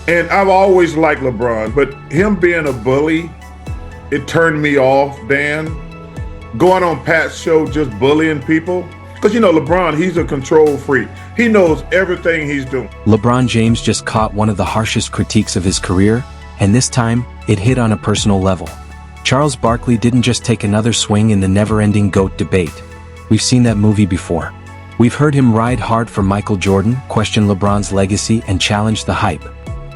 And I've always liked LeBron, but him being a bully, it turned me off, Dan. Going on Pat's show just bullying people. Because LeBron, he's a control freak. He knows everything he's doing. LeBron James just caught one of the harshest critiques of his career, and this time, it hit on a personal level. Charles Barkley didn't just take another swing in the never-ending GOAT debate. We've seen that movie before. We've heard him ride hard for Michael Jordan, question LeBron's legacy, and challenge the hype.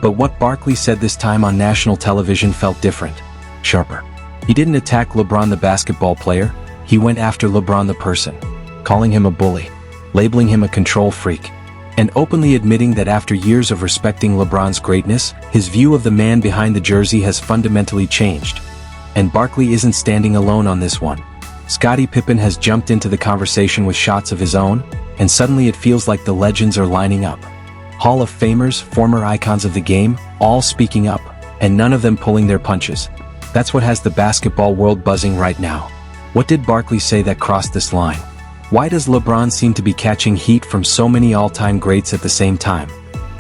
But what Barkley said this time on national television felt different, sharper. He didn't attack LeBron the basketball player, he went after LeBron the person, calling him a bully, labeling him a control freak, and openly admitting that after years of respecting LeBron's greatness, his view of the man behind the jersey has fundamentally changed. And Barkley isn't standing alone on this one. Scottie Pippen has jumped into the conversation with shots of his own, and suddenly it feels like the legends are lining up. Hall of Famers, former icons of the game, all speaking up, and none of them pulling their punches. That's what has the basketball world buzzing right now. What did Barkley say that crossed this line? Why does LeBron seem to be catching heat from so many all-time greats at the same time?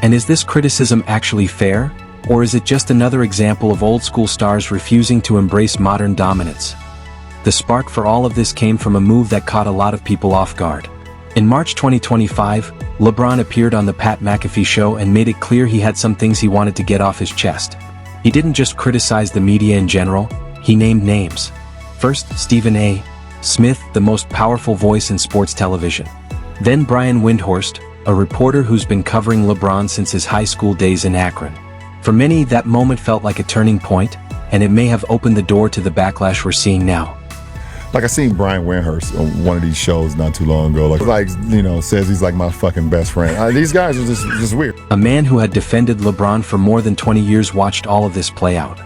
And is this criticism actually fair? Or is it just another example of old-school stars refusing to embrace modern dominance? The spark for all of this came from a move that caught a lot of people off guard. In March 2025, LeBron appeared on the Pat McAfee show and made it clear he had some things he wanted to get off his chest. He didn't just criticize the media in general, he named names. First, Stephen A. Smith, the most powerful voice in sports television. Then Brian Windhorst, a reporter who's been covering LeBron since his high school days in Akron. For many, that moment felt like a turning point, and it may have opened the door to the backlash we're seeing now. Like I seen Brian Windhorst on one of these shows not too long ago. Says he's like my fucking best friend. These guys are just weird. A man who had defended LeBron for more than 20 years watched all of this play out.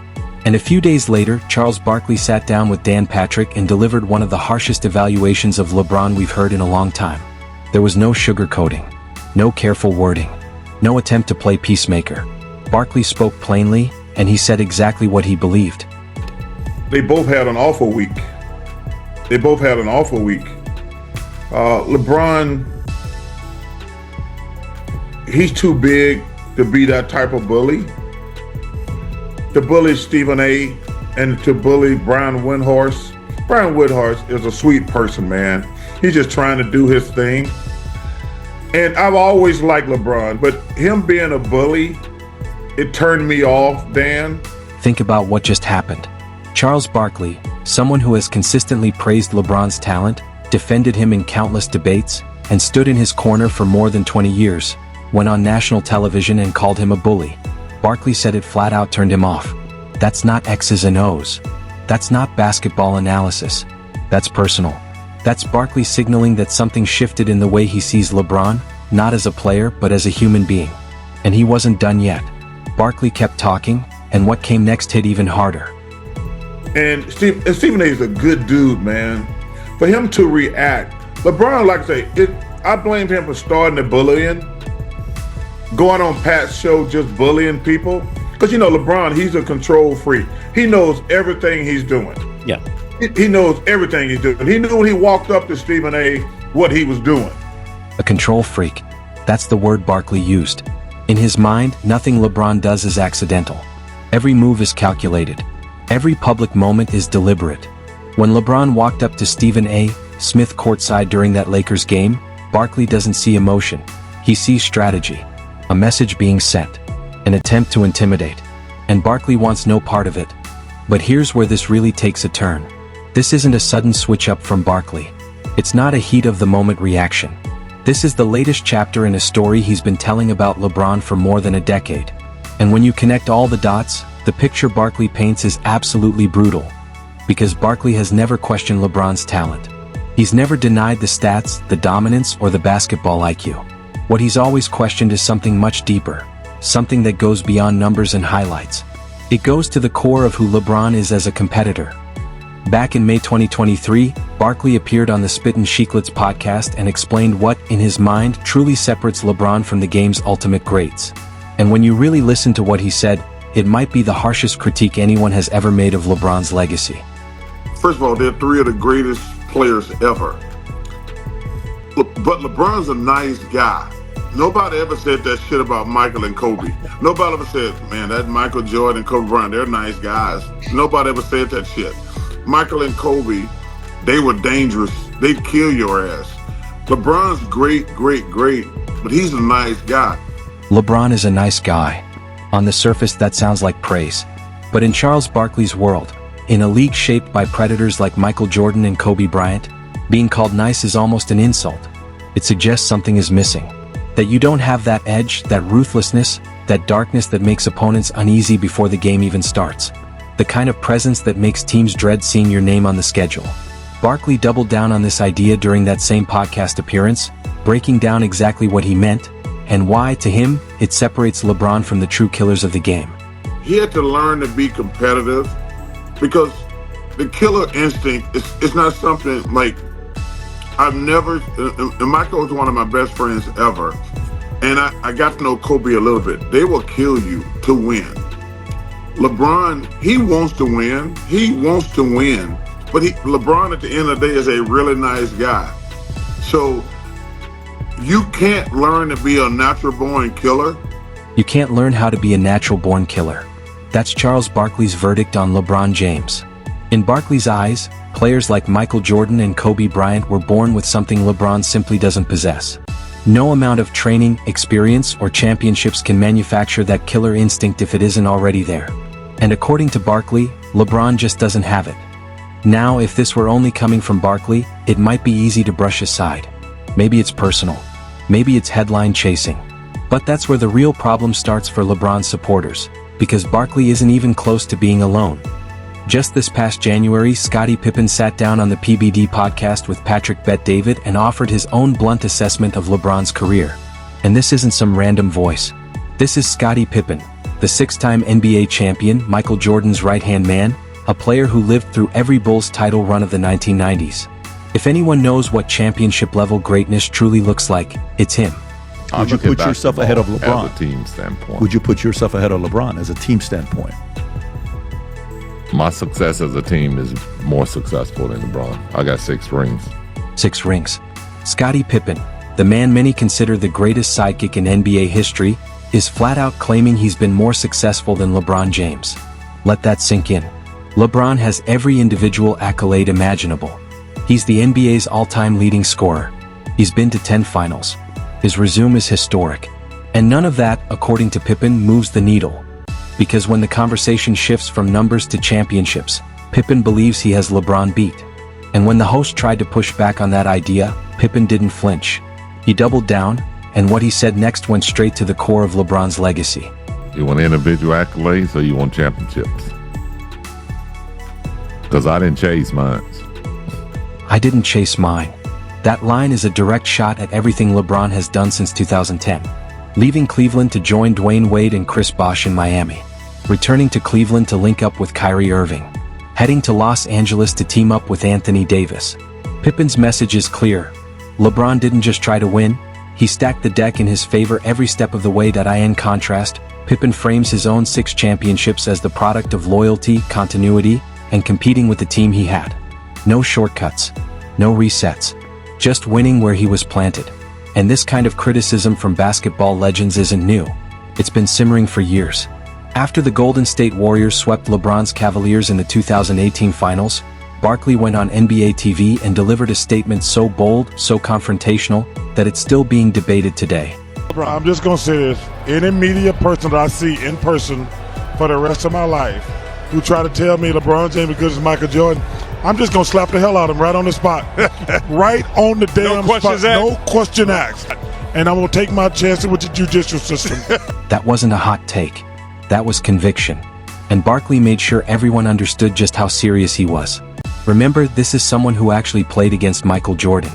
And a few days later, Charles Barkley sat down with Dan Patrick and delivered one of the harshest evaluations of LeBron we've heard in a long time. There was no sugarcoating, no careful wording, no attempt to play peacemaker. Barkley spoke plainly, and he said exactly what he believed. They both had an awful week. LeBron, he's too big to be that type of bully. To bully Stephen A. and to bully Brian Windhorst. Brian Windhorst is a sweet person, man. He's just trying to do his thing. And I've always liked LeBron, but him being a bully, it turned me off, Dan. Think about what just happened. Charles Barkley, someone who has consistently praised LeBron's talent, defended him in countless debates, and stood in his corner for more than 20 years, went on national television and called him a bully. Barkley said it flat out turned him off. That's not X's and O's. That's not basketball analysis. That's personal. That's Barkley signaling that something shifted in the way he sees LeBron, not as a player but as a human being. And he wasn't done yet. Barkley kept talking, and what came next hit even harder. And Stephen A. is a good dude, man. For him to react, LeBron, like I say, I blame him for starting the bullying, going on Pat's show just bullying people. Because LeBron, he's a control freak. He knows everything he's doing. Yeah. He knows everything he's doing. He knew when he walked up to Stephen A. what he was doing. A control freak. That's the word Barkley used. In his mind, nothing LeBron does is accidental. Every move is calculated. Every public moment is deliberate. When LeBron walked up to Stephen A. Smith courtside during that Lakers game, Barkley doesn't see emotion. He sees strategy. A message being sent. An attempt to intimidate. And Barkley wants no part of it. But here's where this really takes a turn. This isn't a sudden switch up from Barkley. It's not a heat-of-the-moment reaction. This is the latest chapter in a story he's been telling about LeBron for more than a decade. And when you connect all the dots, the picture Barkley paints is absolutely brutal. Because Barkley has never questioned LeBron's talent. He's never denied the stats, the dominance, or the basketball IQ. What he's always questioned is something much deeper. Something that goes beyond numbers and highlights. It goes to the core of who LeBron is as a competitor. Back in May 2023, Barkley appeared on the Spittin' Chiclets podcast and explained what, in his mind, truly separates LeBron from the game's ultimate greats. And when you really listen to what he said, it might be the harshest critique anyone has ever made of LeBron's legacy. First of all, they're three of the greatest players ever. But LeBron's a nice guy. Nobody ever said that shit about Michael and Kobe. Nobody ever said, man, that Michael Jordan and Kobe Bryant, they're nice guys. Nobody ever said that shit. Michael and Kobe, they were dangerous. They'd kill your ass. LeBron's great, but he's a nice guy. LeBron is a nice guy. On the surface, that sounds like praise. But in Charles Barkley's world, in a league shaped by predators like Michael Jordan and Kobe Bryant, being called nice is almost an insult. It suggests something is missing. That you don't have that edge, that ruthlessness, that darkness that makes opponents uneasy before the game even starts. The kind of presence that makes teams dread seeing your name on the schedule. Barkley doubled down on this idea during that same podcast appearance, breaking down exactly what he meant, and why, to him, it separates LeBron from the true killers of the game. He had to learn to be competitive because the killer instinct is not something like I've never, and Michael was one of my best friends ever, and I got to know Kobe a little bit. They will kill you to win. LeBron, he wants to win. But LeBron at the end of the day is a really nice guy. So you can't learn to be a natural born killer. You can't learn how to be a natural born killer. That's Charles Barkley's verdict on LeBron James. In Barkley's eyes, players like Michael Jordan and Kobe Bryant were born with something LeBron simply doesn't possess. No amount of training, experience, or championships can manufacture that killer instinct if it isn't already there. And according to Barkley, LeBron just doesn't have it. Now, if this were only coming from Barkley, it might be easy to brush aside. Maybe it's personal. Maybe it's headline chasing. But that's where the real problem starts for LeBron's supporters, because Barkley isn't even close to being alone. Just this past January, Scottie Pippen sat down on the PBD podcast with Patrick Bet-David and offered his own blunt assessment of LeBron's career. And this isn't some random voice. This is Scottie Pippen, the six-time NBA champion, Michael Jordan's right-hand man, a player who lived through every Bulls title run of the 1990s. If anyone knows what championship-level greatness truly looks like, it's him. Would you put yourself ahead of LeBron? As a team standpoint. Would you put yourself ahead of LeBron as a team standpoint? My success as a team is more successful than LeBron. I got 6 rings. 6 rings. Scottie Pippen, the man many consider the greatest sidekick in NBA history, is flat out claiming he's been more successful than LeBron James. Let that sink in. LeBron has every individual accolade imaginable. He's the NBA's all-time leading scorer. He's been to 10 finals. His resume is historic. And none of that, according to Pippen, moves the needle. Because when the conversation shifts from numbers to championships, Pippen believes he has LeBron beat. And when the host tried to push back on that idea, Pippen didn't flinch. He doubled down, and what he said next went straight to the core of LeBron's legacy. You want individual accolades or you want championships? Because I didn't chase mine. I didn't chase mine. That line is a direct shot at everything LeBron has done since 2010. Leaving Cleveland to join Dwayne Wade and Chris Bosh in Miami. Returning to Cleveland to link up with Kyrie Irving. Heading to Los Angeles to team up with Anthony Davis. Pippen's message is clear. LeBron didn't just try to win, he stacked the deck in his favor every step of the way. In contrast, Pippen frames his own 6 championships as the product of loyalty, continuity, and competing with the team he had. No shortcuts. No resets. Just winning where he was planted. And this kind of criticism from basketball legends isn't new. It's been simmering for years. After the Golden State Warriors swept LeBron's Cavaliers in the 2018 finals, Barkley went on NBA TV and delivered a statement so bold, so confrontational, that it's still being debated today. I'm just going to say this. Any media person that I see in person for the rest of my life who try to tell me LeBron James is good as Michael Jordan, I'm just going to slap the hell out of him right on the spot. Right on the damn spot. No question asked. And I'm going to take my chances with the judicial system. That wasn't a hot take. That was conviction. And Barkley made sure everyone understood just how serious he was. Remember, this is someone who actually played against Michael Jordan.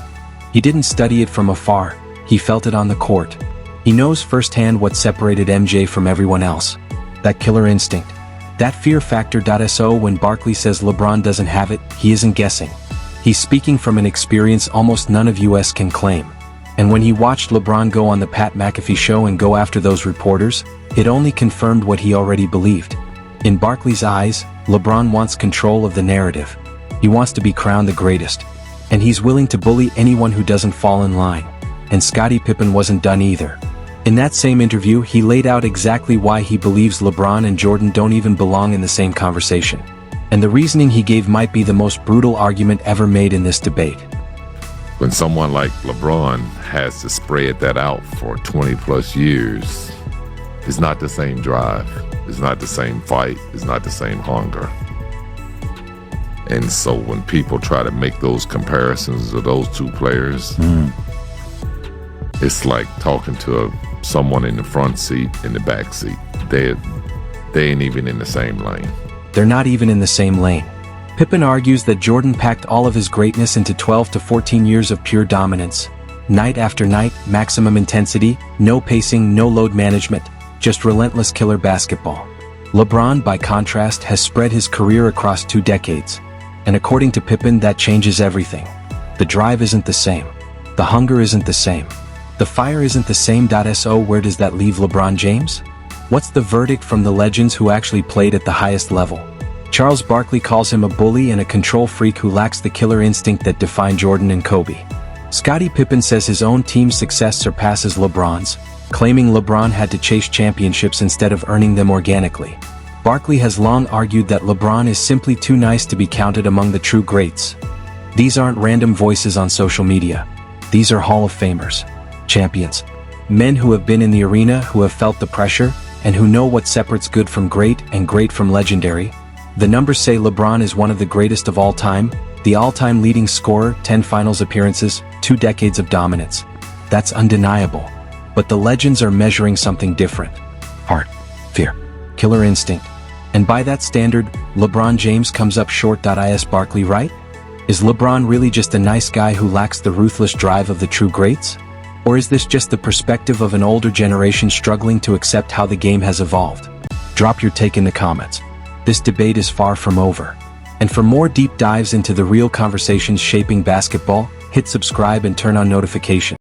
He didn't study it from afar. He felt it on the court. He knows firsthand what separated MJ from everyone else. That killer instinct. That fear factor. So when Barkley says LeBron doesn't have it, he isn't guessing. He's speaking from an experience almost none of us can claim. And when he watched LeBron go on the Pat McAfee show and go after those reporters, it only confirmed what he already believed. In Barkley's eyes, LeBron wants control of the narrative. He wants to be crowned the greatest. And he's willing to bully anyone who doesn't fall in line. And Scottie Pippen wasn't done either. In that same interview, he laid out exactly why he believes LeBron and Jordan don't even belong in the same conversation. And the reasoning he gave might be the most brutal argument ever made in this debate. When someone like LeBron has to spread that out for 20 plus years, it's not the same drive, it's not the same fight, it's not the same hunger. And so when people try to make those comparisons of those two players, it's like talking to someone in the front seat and the back seat. They ain't even in the same lane. They're not even in the same lane. Pippen argues that Jordan packed all of his greatness into 12 to 14 years of pure dominance. Night after night, maximum intensity, no pacing, no load management, just relentless killer basketball. LeBron, by contrast, has spread his career across 2 decades. And according to Pippen, that changes everything. The drive isn't the same. The hunger isn't the same. The fire isn't the same. So where does that leave LeBron James? What's the verdict from the legends who actually played at the highest level? Charles Barkley calls him a bully and a control freak who lacks the killer instinct that defined Jordan and Kobe. Scottie Pippen says his own team's success surpasses LeBron's, claiming LeBron had to chase championships instead of earning them organically. Barkley has long argued that LeBron is simply too nice to be counted among the true greats. These aren't random voices on social media. These are Hall of Famers, champions, men who have been in the arena, who have felt the pressure, and who know what separates good from great and great from legendary. The numbers say LeBron is one of the greatest of all time, the all-time leading scorer, 10 finals appearances, 2 decades of dominance. That's undeniable. But the legends are measuring something different. Heart, fear, killer instinct. And by that standard, LeBron James comes up short. Is Barkley right? Is LeBron really just a nice guy who lacks the ruthless drive of the true greats? Or is this just the perspective of an older generation struggling to accept how the game has evolved? Drop your take in the comments. This debate is far from over. And for more deep dives into the real conversations shaping basketball, hit subscribe and turn on notifications.